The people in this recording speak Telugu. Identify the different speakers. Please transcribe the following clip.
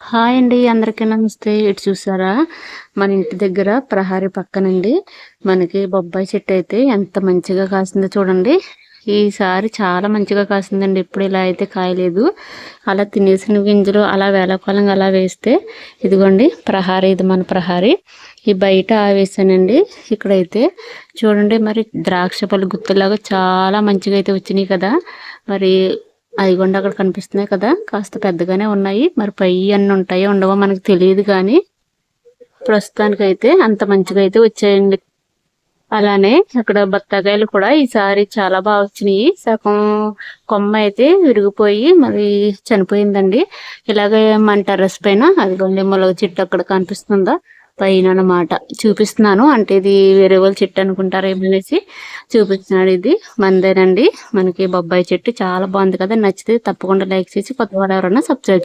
Speaker 1: హాయ్ అండి. అందరికీ నమస్తే. ఇటు చూసారా? మన ఇంటి దగ్గర ప్రహరీ పక్కనండి మనకి బొబ్బాయి చెట్టు అయితే ఎంత మంచిగా కాసిందో చూడండి. ఈసారి చాలా మంచిగా కాసిందండి. ఎప్పుడు ఇలా అయితే కాయలేదు. అలా తినేసిన గింజలు అలా వేళాకోళంగా అలా వేస్తే ఇదిగోండి ప్రహరీ, ఇది మన ప్రహరీ. ఈ బయట వేసానండి. ఇక్కడైతే చూడండి, మరి ద్రాక్ష పళ్ళు గుత్తులాగా చాలా మంచిగా అయితే వచ్చినాయి కదా. మరి అదిగోండి అక్కడ కనిపిస్తున్నాయి కదా, కాస్త పెద్దగానే ఉన్నాయి. మరి పై అన్నీ ఉంటాయో ఉండవో మనకు తెలియదు, కానీ ప్రస్తుతానికైతే అంత మంచిగా అయితే వచ్చాయండి. అలానే అక్కడ బత్తాకాయలు కూడా ఈసారి చాలా బాగా వచ్చినాయి. సగం కొమ్మ అయితే విరిగిపోయి మరి చనిపోయిందండి. ఇలాగే మన టెర్రస్ పైన అదిగోండి మొలగ చెట్టు అక్కడ కనిపిస్తుందా పైన అన్నమాట. చూపిస్తున్నాను, అంటే ఇది వేరే వాళ్ళ చెట్టు అనుకుంటారేమో అనేసి చూపిస్తున్నాడు. ఇది మందేనండి. మనకి బొబ్బాయి చెట్టు చాలా బాగుంది కదా. నచ్చితే తప్పకుండా లైక్ చేసి కొత్త వాళ్ళు ఎవరైనా సబ్స్క్రైబ్